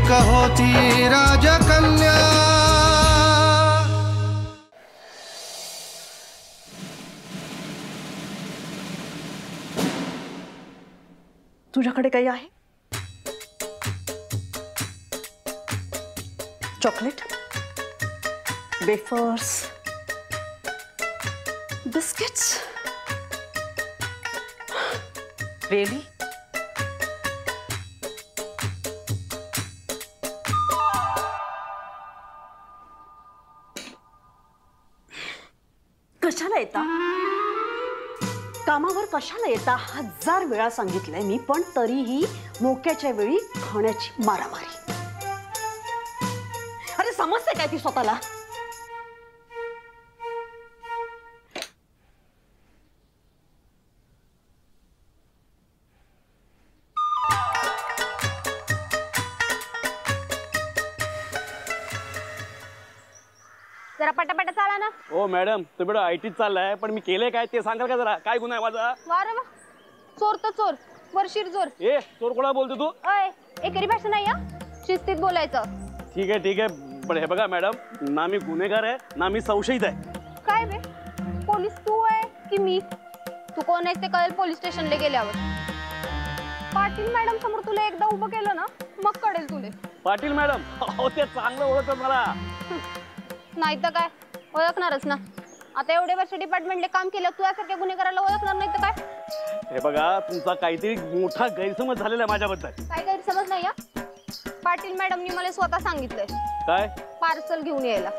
एक होती राजकन्या। तुझ्याकडे काही आहे? Chocolate, wafers, biscuits? रियली? कशाला येता? कामावर कशाला येता 1000 वेळा सांगितलंय मी, पण तरीही मोक्याच्या वेळी खाण्याची मारामारी। अरे समजते काय ती स्वतःला? जरा पटापट चाला ना। ओ मॅडम तुम्ही आयटीत चाललाय, पण मी केलंय काय ते सांगाल का जरा? काय गुन्हा आहे माझा? वारे वा, चोर तर चोर, वरशीर चोर। ए चोर कोणा बोलतो तू? ओय, एकेरी भाषा नाही हा, शिस्तीत बोलायचं। ठीक आहे, पण हे बघा मॅडम, ना मी गुन्हेगार आहे ना मी संशयित आहे। काय बे, पोलीस तू आहे की मी? तू कोण आहेस ते कळेल पोलीस स्टेशनला गेल्यावर। पाटील मॅडम समोर तुला एकदा उभं केलं ना, मग कळेल तुले। पाटील मॅडम? हो, ते चांगलं ओळखतात मला। नाही तर काय, ओळखणारच ना। आता एवढे वर्ष डिपार्टमेंटले काम केलं, तू यासारख्या गुन्हेगाराला ओळखणार नाही तर काय? हे बघा, तुमचा काहीतरी मोठा गैरसमज झालेला आहे माझ्याबद्दल। काय गैरसमज नाही हा? पाटील मॅडमनी मला स्वतः सांगितलंय काय? पार्सल घेऊन यायला।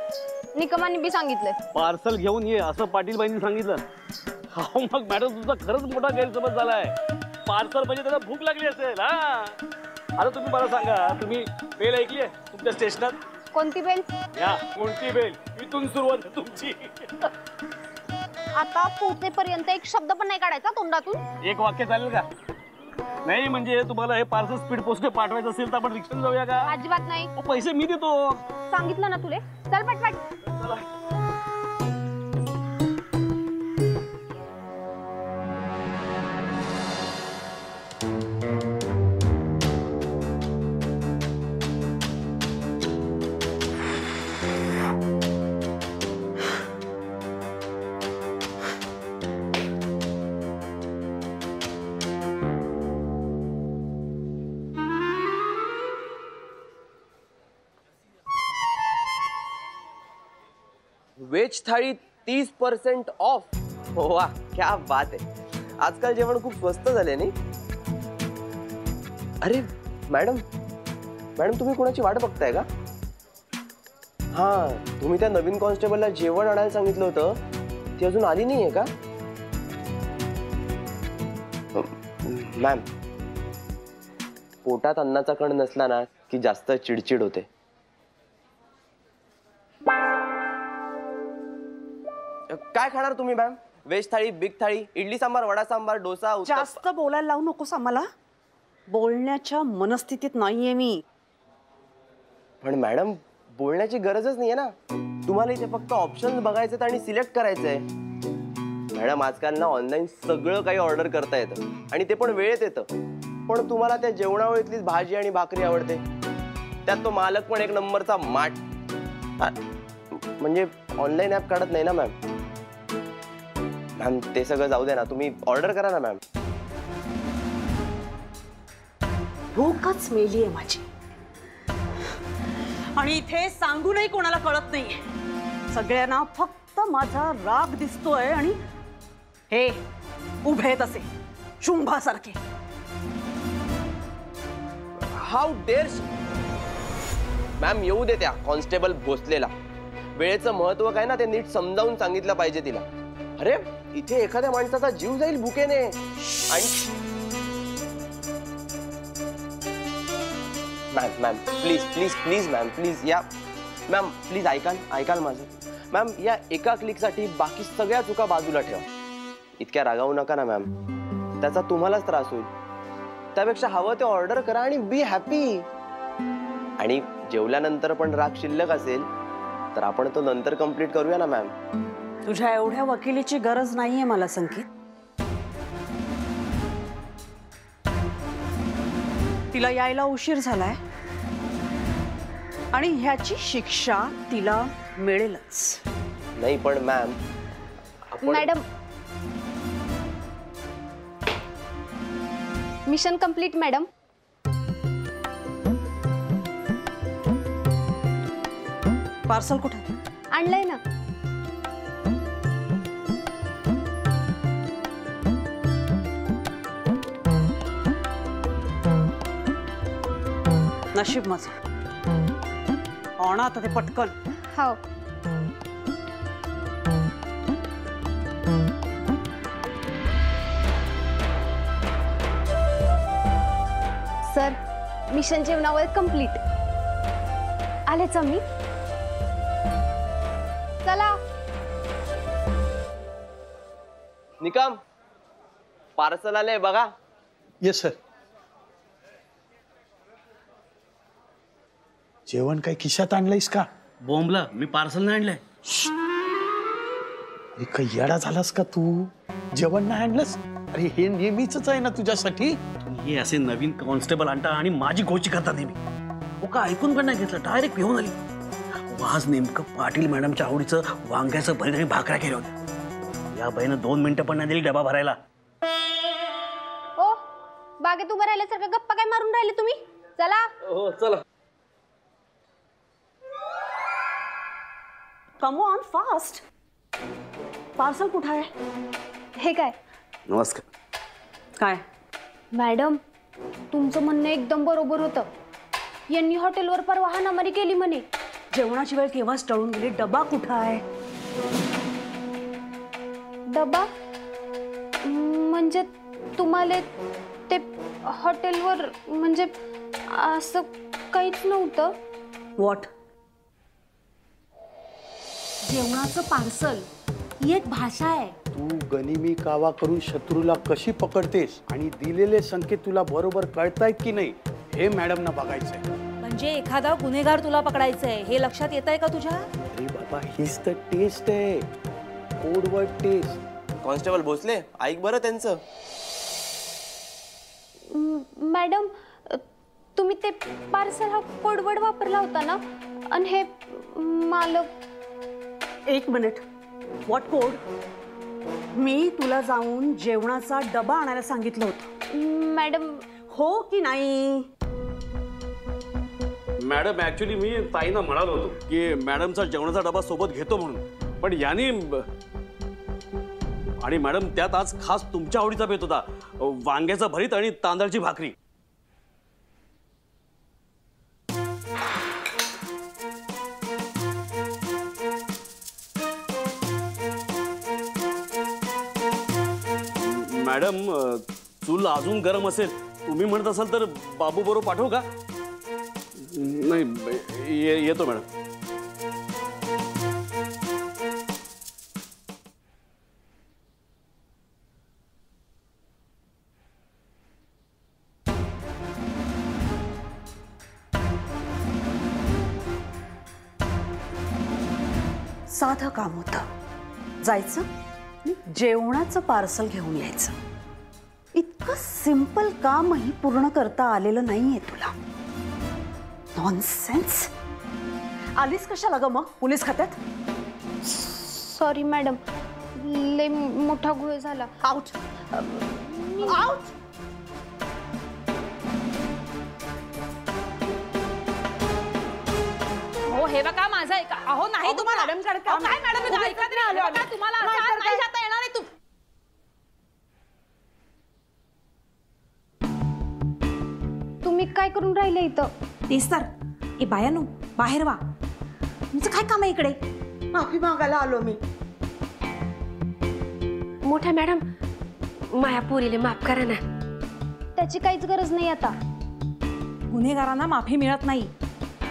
निकमांनी बी सांगितलंय पार्सल घेऊन ये असं पाटील बाईंनी सांगितलं। हो मग मॅडम, तुमचा खरंच मोठा गैरसमज झालाय। पार्सल म्हणजे त्याला भूक लागली असेल। हा, आता तुम्ही मला सांगा, तुम्ही बेल ऐकली आहे तुमच्या स्टेशनात? कोणती बेल? या कोणती बेल? इथून सुरुवात तुमची। आता पोहोचेपर्यंत एक शब्द पण नाही काढायचा तोंडातून। एक वाक्य चालेल का? नाही म्हणजे तुम्हाला हे पार्सल स्पीड पोस्ट पाठवायचं असेल तर आपण रिक्षाने जाऊया का? अजिबात नाही। पैसे मी देतो। सांगितलं ना तुले, चल पटपट। वेज थाळी 30% ऑफ। वाह, क्या बात आहे। आजकाल जेवण खूप स्वस्त झाले नाही? अरे मॅडम, तुम्ही कोणाची वाट बघताय का? हा, तुम्ही त्या नवीन कॉन्स्टेबलला जेवण आणायला सांगितलं होतं, ती अजून आली नाहीये का? मॅम, पोटात अन्नाचा कण नसला ना की जास्त चिडचिड होते। काय खाणार तुम्ही मॅम? वेज थाळी, बिग थाळी, इडली सांबार, वडा सांबार, डोसा, जास्त बोलायला लावू नकोस आम्हाला। बोलण्याच्या मनस्थितीत नाहीये मी। पण मॅडम, बोलण्याची गरजच नाहीये ना। तुम्हाला इथे फक्त ऑप्शन्स बघायचे आणि सिलेक्ट करायचंय। मॅडम, आजकाल ना ऑनलाईन सगळं काही ऑर्डर करता येतं आणि ते पण वेळेत येतं। पण तुम्हाला त्या जेवणावळीतलीच भाजी आणि भाकरी आवडते, त्यात तो मालक पण एक नंबरचा माठ। म्हणजे ऑनलाईन ॲप काढत नाही ना मॅम? मॅम, ते सगळं जाऊ दे ना, तुम्ही ऑर्डर करा ना मॅम। भूकच मेली आहे माझी, आणि इथे सांगूनही कोणाला कळत नाहीये। सगळ्यांना फक्त माझा राग दिसतोय आणि हे उभे तसे शुंभासारखे। हाऊ डेअर मॅम, येऊ दे त्या कॉन्स्टेबल भोसलेला। वेळेचं महत्व काय ना ते नीट समजावून सांगितलं पाहिजे तिला। अरे इथे एखाद्या माणसाचा जीव जाईल भुकेने। आणि ma'am please please please ma'am, please या मॅम, प्लीज ऐकाल माझं। मॅम, या एका क्लिकसाठी बाकी सगळ्या चुका बाजूला ठेवा। इतक्या रागावू नका ना मॅम, त्याचा तुम्हालाच त्रास होईल। त्यापेक्षा हवं ते ऑर्डर करा आणि बी हॅपी। आणि जेवल्यानंतर पण राग शिल्लक असेल तर आपण तो नंतर कंप्लीट करूया ना मॅम। तुझ्या एवढ्या वकिलीची गरज नाहीये मला संकेत। तिला यायला उशीर झालाय, आणि ह्याची शिक्षा तिला मिळेलच. नाही पण ma'am madam, mission complete madam. Parcel कुठे? आणलंय ना. नशीब माझं. आणा आता ते पटकन. हो. सर, मिशन जेवणावर कंप्लीट. आलेच आम्ही. चला. निकम पार्सल आलंय बघा. Yes sir. जेवण काय खिशात आणलंयस का? बोंबला मी पार्सल नाही आणलंय. हे काही येडा झालास का तू? जेवण नाही आणलंस? अरे हे नेहमीच आहे ना तुझ्यासाठी. हे असे नवीन कॉन्स्टेबल आणता आणि माझी गोची करता नेहमी. हो का ऐकून पण नाही घेतलं, डायरेक्ट पिऊन आली. आज नेमकं पाटील मॅडमच्या आवडीचं वांग्याचं भरीत आणि भाकऱ्या केल्या होत्या. या बाईनं 2 मिनिटं पण नाही दिली डबा भरायला. ओ, बागेत उभं राहिल्यासारखं गप्पा काय मारून राहिले तुम्ही? चला. हो चला. Come on fast. पार्सल कुठं आहे? हे काय नमस्कार. काय? मॅडम, तुमचं म्हणणं एकदम बरोबर होतं. यांनी हॉटेलवर परवा हाणामारी केली म्हणे. जेवणाची वेळ केव्हाच टळून गेली. डबा कुठं आहे? डबा म्हणजे तुम्हाला ते हॉटेलवर म्हणजे असं काहीच नव्हतं. व्हॉट? जेवणाचं पार्सल ही एक भाषा आहे. तू गनिमी कावा करून शत्रूला कशी पकडतेस आणि दिलेले संकेत तुला बरोबर कळतायत की नाही हे मॅडमना बघायचंय. म्हणजे एखादा गुन्हेगार तुला पकडायचंय हे लक्षात येत आहे का तुझ्या? अरे बाबा, हीच तर टेस्ट आहे. Code word taste. कॉन्स्टेबल भोसले ऐक बरं त्यांचं. मॅडम, तुम्ही ते पार्सल हा कोडवर्ड वापरला होता ना? आणि हे मालक. एक मिनिट. What code? मी तुला जाऊन जेवणाचा डबा आणायला सांगितलं होतं. मॅडम. हो की नाही? मॅडम ऍक्च्युली मी ताईंना म्हणालो होतो की मॅडमचा जेवणाचा डबा सोबत घेतो म्हणून, पण यांनी आणि मॅडम त्यात आज खास तुमच्या आवडीचा बेत होता, वांग्याचा भरीत आणि तांदळाची भाकरी. मॅडम चूल अजून गरम असेल, तुम्ही म्हणत असाल तर बाबू बरोबर पाठवू का? नाही येतो मॅडम. साधं काम होतं. जायचं, जेवणाचं पार्सल घेऊन यायचं. इतकं सिंपल कामही पूर्ण करता आलेलं नाहीये तुला. नॉनसेन्स. आलीस कशाला ग मग पोलीस खात्यात? सॉरी मॅडम, लय मोठा घोळ झाला. आउट. आउट. हो हे बघा माझा ऐका. अहो नाही तुम्हाला मॅडम कडे अहो, काय मॅडम ऐका तरी. आलो आम्ही. बघा, तुम्हाला नाही असं तर नाही काय? जाता येणार आहे. तुम्ही काय करून राहिले इथं? तेच तर. ए बायानो, बाहेर वा. तुमचं काय काम आहे इकडे? माफी मागायला आलो मी. मोठ्या मॅडम, माया पोरीले माफ करा ना. त्याची काहीच गरज नाही आता. गुन्हेगारांना माफी मिळत नाही.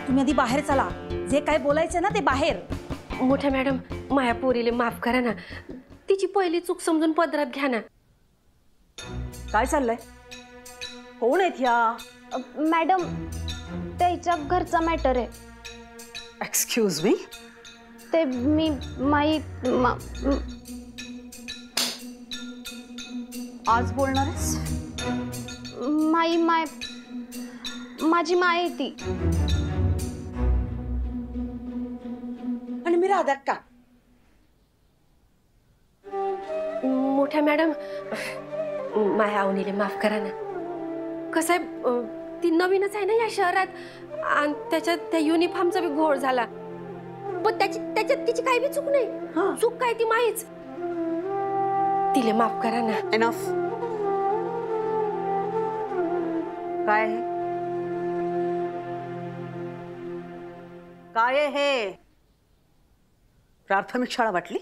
तुम्ही आधी बाहेर चला. जे काय बोलायचं ना ते बाहेर. मोठ्या मॅडम, माया पोरीले माफ करा ना. तिची पहिली चूक समजून पदरात घ्या ना. काय चाललंय? कोण आहेत ह्या? मॅडम, त्याच्या घरचा मॅटर आहे. Excuse me. ते मी आज बोलणार आहेस? माझी माय आहे ती. राधा का? मोठ्या मॅडम, माया अवनीले माफ करा ना. कसं आहे, ती नवीनच आहे ना या शहरात, आणि त्याच्यात त्या युनिफॉर्मचा बी घोळ झाला. पण त्याच्यात तिची काही बी चूक नाही. चूक काय ती माहीच. तिले माफ करा ना. एनफ. काय आहे? काय आहे हे? प्राथमिक शाळा वाटली?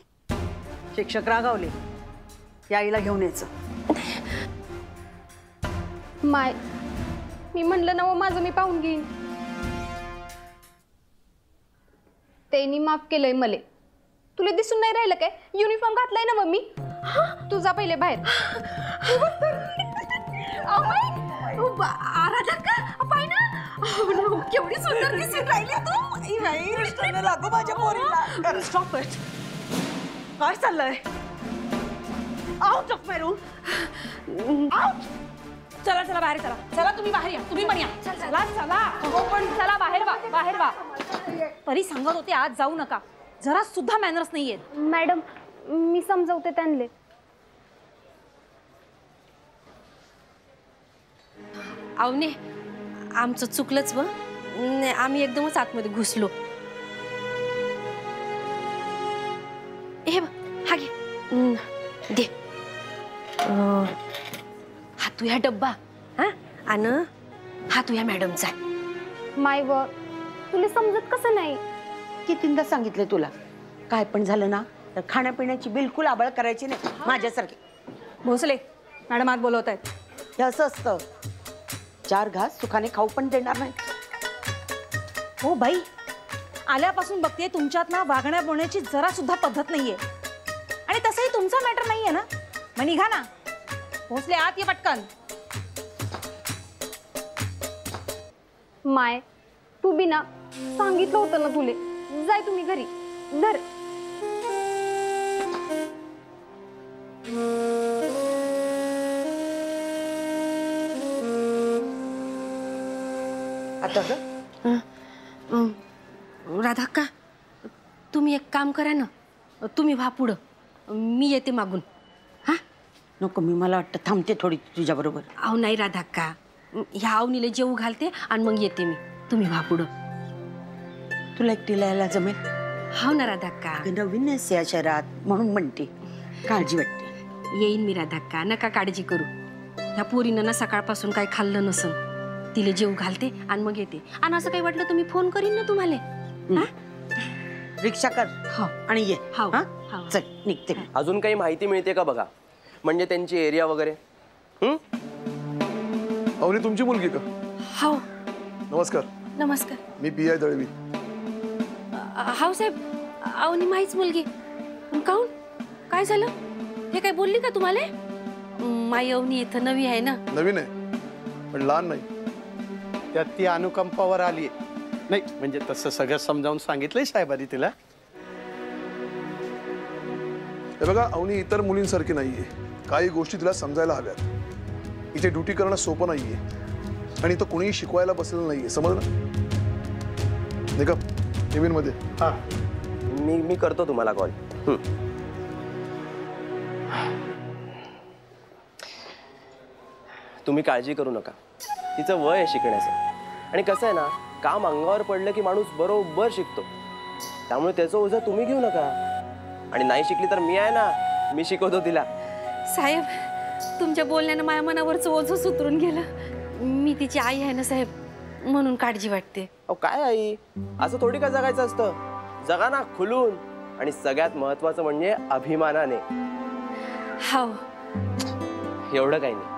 शिक्षक रागावले, या आईला घेऊन यायचं. माय, मी म्हणलं ना हो, माझं मी पाहून घेईन. त्यांनी माफ केलंय मले. तुला दिसून नाही राहिलं काय? युनिफॉर्म घातलाय ना मम्मी. तू जा पहिले बाहेर. केवढी सुंदर दिसून राहिली तू. लागो माझ्या पोरीला. Stop it. काय चाललंय? Out of my room. Out. चला चला बाहेर चला. चला तुम्ही बाहेर या. तुम्ही पण या. चला चला. हो पण चला बाहेर वा, बाहेर वा. तरी सांगत होते आज जाऊ नका. जरा सुद्धा मॅनर्स नाहीयेत. मॅडम, मी समजवते त्यांले. अवने, आमचं चुकलंच व. आम्ही एकदमच आतमध्ये घुसलो. हे बघ, हा घे. दे. हा तुझ्या डब्बा. हा, आणि हा तुझ्या मॅडमचा. माय व, तुला समजत कसं नाही? कितींदा सांगितलं तुला, काय पण झालं ना तर खाण्यापिण्याची बिलकुल आबळ करायची नाही माझ्यासारखी. भोसले मॅडम आत बोलवत आहेत. हे असं असतं, 4 घास सुखाने खाऊ पण देणार नाही. हो बाई, आल्यापासून बघते तुमच्यात ना वागण्या बोलण्याची जरा सुद्धा पद्धत नाहीये. आणि तसंही तुमचा मॅटर नाहीये ना. मग निघा ना. भोसले आत ये पटकन. माय, तू बी ना सांगितलं होतं ना तुले. जाय तुम्ही घरी. धर. आता राधाक्का, तुम्ही एक काम करा ना. तुम्ही व्हा पुढं, मी येते मागून. हा नको, मी मला वाटतं थांबते थोडी तुझ्याबरोबर. अहो नाही राधाक्का, ह्या अवनीला जेवू घालते आणि मग येते मी. तुम्ही व्हा पुढं. तुला एकटीला यायला जमेल? हाव ना राधाक्का. नवीन आहेस या शहरात म्हणून म्हणते, काळजी वाटते. येईन मी राधाक्का, नका काळजी करू. ह्या पोरीनं ना सकाळपासून काही खाल्लं नसन. तिला जेवू घालते आणि मग येते. आणि असं काही वाटलं तर मी फोन करीन ना तुम्हाला. रिक्षा कर आणि ये. हाव. चल निघते. अजून काही माहिती मिळते का बघा, म्हणजे त्यांची एरिया वगैरे. अवनी तुमची मुलगी का? हाव. नमस्कार. नमस्कार. मी PI दळवी. हाव साहेब, अवनी माहीच मुलगी. काहून, काय झालं? हे काय बोलली का तुम्हाला? माई अवनी इथं नवी आहे ना. नवीन आहे पण लहान नाही. त्यात ती अनुकंपावर आली नाही, म्हणजे तसं सगळं समजावून सांगितलंय साहेबांनी तिला. हे बघा, अवनी इतर मुलींसारखी नाहीये. काही गोष्टी तिला समजायला हव्यात. इथे ड्युटी करणं सोपं नाहीये आणि इथं कोणीही शिकवायला बसलेलं नाहीये, समजलं? निघा केबिन मध्ये. मी करतो तुम्हाला कॉल. तुम्ही काळजी करू नका, तिचं वय आहे शिकण्याचं. आणि कसं आहे ना, काम अंगावर पडलं की माणूस बरोबर शिकतो. त्यामुळे त्याचं ओझं तुम्ही घेऊ नका. आणि नाही शिकली तर मी आहे ना, मी शिकवतो तिला. साहेब, तुमच्या बोलण्यानं माझ्या मनावरचं ओझं सुतरून गेलं. मी तिची आई आहे ना साहेब, म्हणून काळजी वाटते. अहो काय आई, असं थोडी का जगायचं असतं? जगा ना खुलून, आणि सगळ्यात महत्वाचं म्हणजे अभिमानाने. हाव. एवढं काही नाही.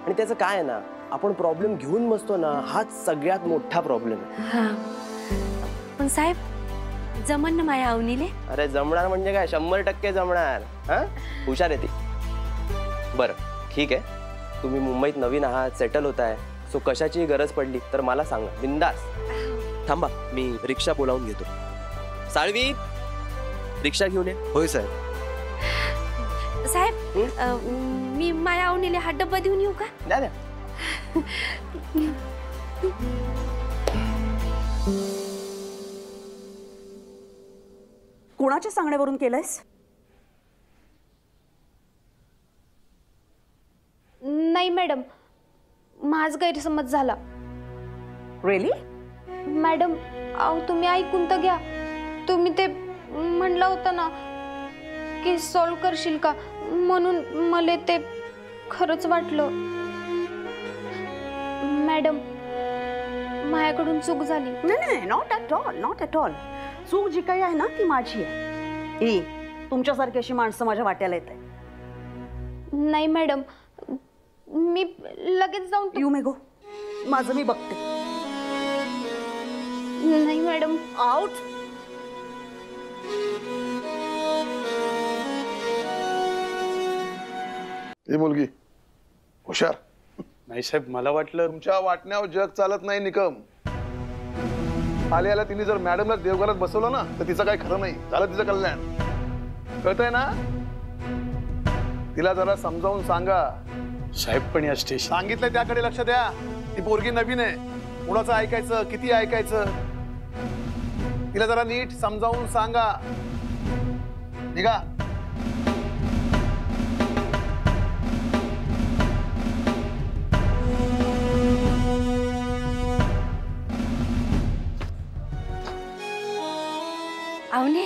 आणि त्याचं काय आहे ना, आपण प्रॉब्लेम घेऊन बसतो ना, हाच सगळ्यात मोठा प्रॉब्लेम आहे. पण साहेब, जमन ना माझ्या अवनीले? अरे जमणार म्हणजे काय, 100% जमणार. हा, हुशार आहे ती. बरं ठीक आहे, तुम्ही मुंबईत नवीन आहात, सेटल होत आहे, सो कशाची गरज पडली तर मला सांगा, बिंदास. थांबा, मी रिक्षा बोलावून घेतो. साळवी, रिक्षा घेऊन ये. होय साहेब. साहेब, मी माझ्या अवनीले हा डब्बा देऊन येऊ का? द्या द्या. कोणाच्या सांगण्यावरून केलंयस? नाही मॅडम, माझा गैरसमज झाला. रिअली? मॅडम अहो तुम्ही ऐकून तर घ्या. तुम्ही ते म्हणलं होतं ना की सॉल्व करशील का, म्हणून मला ते खरंच वाटलं. मॅडम माझ्याकडून चूक झाली. नाही नाही, not at all, not at all. चूक जी काही आहे ना ती माझी आहे. ही तुमच्यासारखी अशी माणसं माझ्या वाट्याला येत आहे. नाही मॅडम, मी लगेच जाऊन यू मे गो. माझं मी बघते. नाही मॅडम. आउट. ही मुलगी हुशार. नाही साहेब, मला वाटलं तुमच्या वाटण्यावर जग चालत नाही निकम. आल्याला तिने जर मॅडमला देवघरात बसवलं ना तर तिचं काय खरं नाही. झालं तिचं कल्याण. कळतंय ना? तिला जरा समजावून सांगा. साहेब पण या स्टेशन सांगितलंय त्याकडे लक्ष द्या. ती पोरगी नवीन आहे. कुणाचं ऐकायचं, किती ऐकायचं, तिला जरा नीट समजावून सांगा. निघा. आवने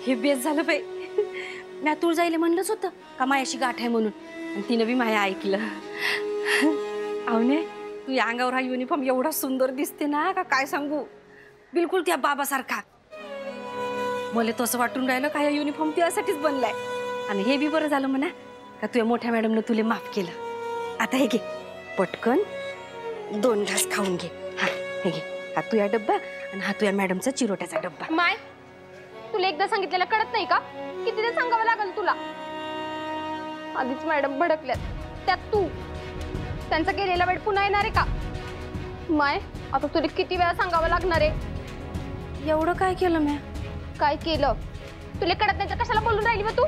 हे बेस झालं बाई. मी तुळ जायला म्हणलंच होतं का मायाशी गाठ आहे म्हणून, आणि तिनं बी माया ऐकलं. आवने तू या अंगावर हा युनिफॉर्म एवढा सुंदर दिसते ना का काय सांगू. बिलकुल त्या बाबासारखा. मला तसं वाटून राहिलं का या युनिफॉर्म त्यासाठीच बनलाय. आणि हे बी बरं झालं म्हणा का तुझ्या मोठ्या मॅडमनं तुला माफ केलं. आता हे घे पटकन 2 घास खाऊन घे. हा हे घे. हा तुझ्या डब्बा आणि हा तुझ्या मॅडमचा चिरोट्याचा डब्बा. माय तुला एकदा सांगितलेलं कळत नाही का? किती ते सांगावं लागेल तुला? आधीच मॅडम भडकल्यात, त्यात तू. त्यांचा केलेला वेळ पुन्हा येणार आहे का? माय आता तुला किती वेळा सांगावं लागणार आहे? एवढं काय केलं मी? काय केलं तुला कळत नाही तर कशाला बोलून राहिली मग तू?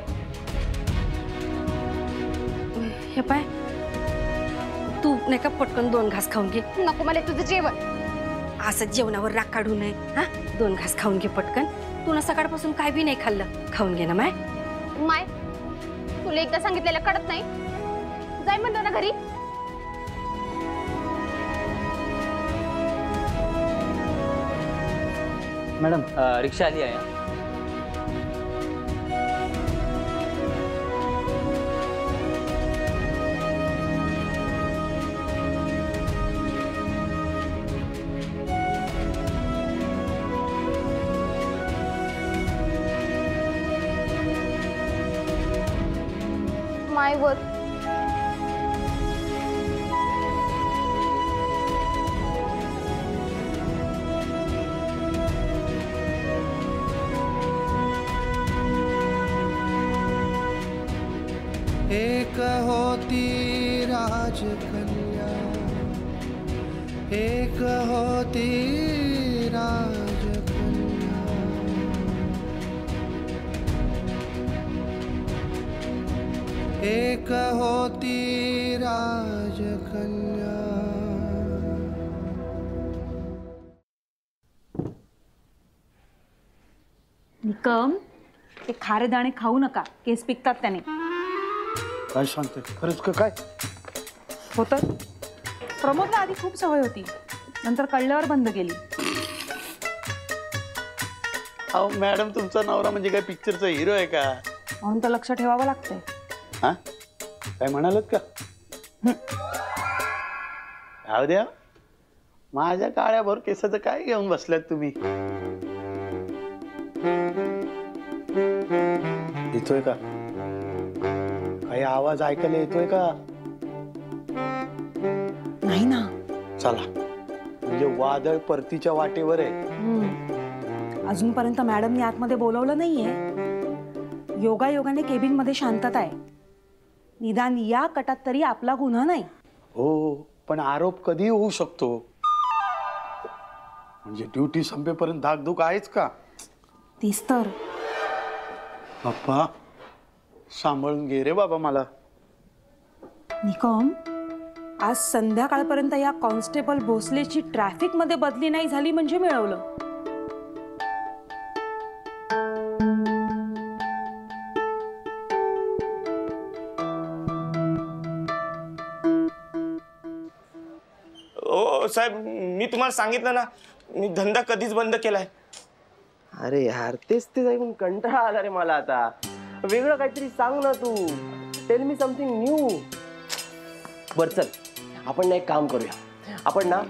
हे पाय तू नाही का पटकन 2 घास खाऊन घे. नको मला तुझं जेवण. असं जेवणावर राग काढू नये. हा 2 घास खाऊन घे पटकन. तू ना सकाळपासून काय बी नाही खाल्लं. खाऊन घे ना माय. माय तुला एकदा सांगितलेलं कळत नाही? जाय म्हणलं ना घरी. मॅडम रिक्षा आली आहे. मायवर एक होती राजकन्या, एक होती राजकन्या. एक होती राजकन्या. निकम, ते खारे दाणे खाऊ नका, केस पिकतात त्याने. काय सांगते? खरंच का काय होतं? प्रमोदला आधी खूप सवय होती, नंतर कळल्यावर बंद केली. अहो मॅडम, तुमचा नवरा म्हणजे काय पिक्चरचा हिरो आहे का? म्हणून तर लक्ष ठेवावं लागतंय. हा काय म्हणालात का? राहू द्या. माझ्या काळ्याभर केसाचं काय घेऊन बसल्यात तुम्ही? येतोय का काही आवाज? ऐकायला येतोय का? नाही ना. चला, म्हणजे वादळ परतीच्या वाटेवर आहे. अजूनपर्यंत मॅडमनी आतमध्ये बोलवलं नाहीये. योगायोगाने केबिन मध्ये शांतता आहे. निदान या कटात तरी आपला गुन्हा नाही. हो, पण आरोप कधी होऊ शकतो. म्हणजे ड्युटी संपेपर्यंत धाकधूक आहेच का? तीच तर. बाप्पा, सांभाळून घे रे बाबा मला. निकम, आज संध्याकाळपर्यंत या कॉन्स्टेबल भोसलेची ट्रॅफिक मध्ये बदली नाही झाली म्हणजे मिळवलं. अहो साहेब, मी तुम्हाला सांगितलं ना, मी धंदा कधीच बंद केलाय. अरे यार, तेच ते ऐकून कंटाळा आला रे मला आता. वेगळं काहीतरी सांग ना तू. Tell me something new. बर चल, आपण ना एक काम करूया. आपण ना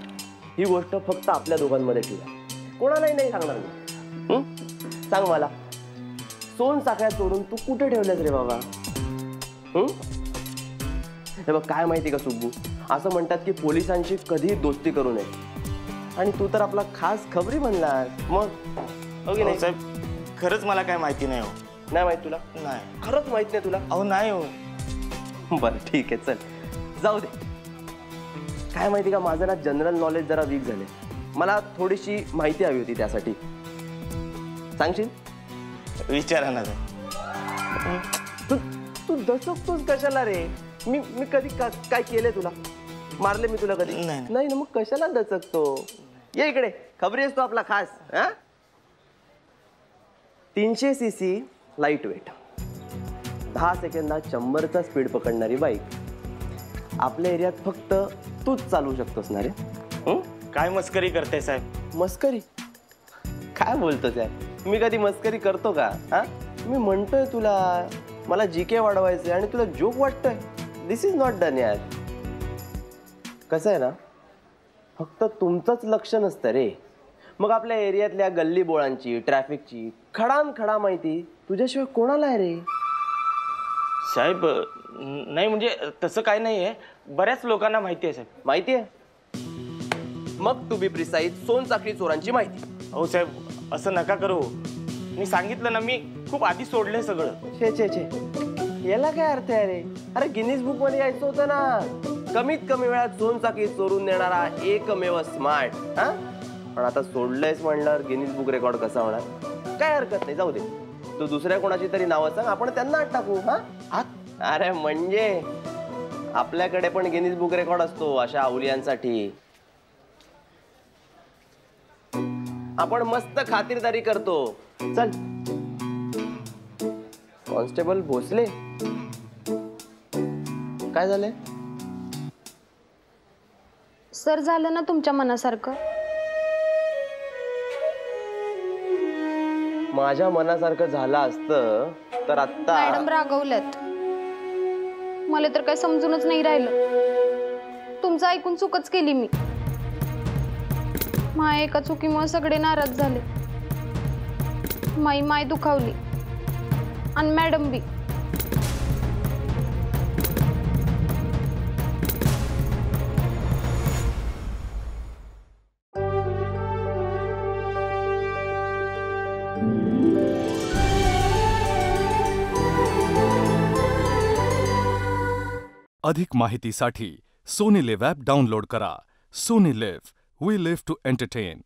ही गोष्ट फक्त आपल्या दोघांमध्ये ठेवूया, कोणालाही नाही सांगणार मी. सांग मला, सोन साखळ्या सोडून तू कुठे ठेवल्यास रे बाबा? हे बघ, काय माहिती का सुब्बू, असं म्हणतात की पोलिसांशी कधीही दोस्ती करू नये, आणि तू तर आपला खास खबरी बनलास. मग हो की नाही? साहेब, खरंच मला काय माहिती नाही हो. नाही माहित तुला? नाही. खरंच माहित नाही तुला? अहो नाही हो. बरं ठीक आहे, चल जाऊ दे. काय माहिती का, माझं ना जनरल नॉलेज जरा वीक झाले. मला थोडीशी माहिती हवी होती, त्यासाठी सांगशील? विचारा ना. तू तू दचकतोस कशाला रे? मी कधी काय केलंय तुला? मारले मी तुला कधी? नाही ना, मग कशाला दचकतो? ये इकडे, खबरी असतो आपला खास. 300 cc लाईट वेट, 10 सेकंदात 100चा स्पीड पकडणारी बाईक आपल्या एरियात फक्त तूच चालवू शकतोस ना रे? काय मस्करी करते साहेब? मस्करी? काय बोलतोस यार? मी कधी मस्करी करतो का? मी म्हणतोय तुला, मला जीके वाढवायचंय आणि तुला जोक वाटतोय. दिस इज नॉट डन यार. कसं आहे ना, फक्त तुमचंच लक्ष नसतं रे, मग आपल्या एरियातल्या गल्ली बोळांची, ट्रॅफिकची खडाम माहिती तुझ्याशिवाय कोणाला आहे रे? साहेब नाही, म्हणजे तसं काय नाही आहे, बऱ्याच लोकांना माहिती आहे साहेब. माहिती आहे? मग टू बी प्रिसाईज, सोनसाखळी चोरांची माहिती. हो साहेब, असं नका करू. मी सांगितलं ना, मी खूप आधी सोडलंय सगळं. छे, याला काय अर्थ आहे रे? अरे गिनीज बुक मध्ये यायचं होतं ना, कमीत कमी वेळात सोनसाखळी चोरून देणारा एकमेव स्मार्ट. पण आता सोडलंयस म्हणल्यावर गिनीज बुक रेकॉर्ड कसा होणार? काय हरकत नाही, जाऊ दे. तू दुसऱ्या कोणाची तरी नावं सांग, आपण त्यांना आत टाकू. अरे म्हणजे आपल्याकडे पण गिनीज बुक रेकॉर्ड असतो अशा अवलियांसाठी. आपण मस्त खातिरदारी करतो. चल. कॉन्स्टेबल भोसले, काय झालंय? सर, झालं ना तुमच्या मनासारखं? माझ्या मनासारखं झालं असतं तर आता. मॅडम रागवल्यात. मला तर काय समजूनच नाही राहिलं. तुमचं ऐकून चूकच केली मी. माय एका चुकीमुळे सगळे नाराज झाले. माई दुखावली आणि मॅडम बी. अधिक माहितीसाठी सोनी लिव्ह ॲप डाउनलोड करा. Sony LIV, we live to entertain.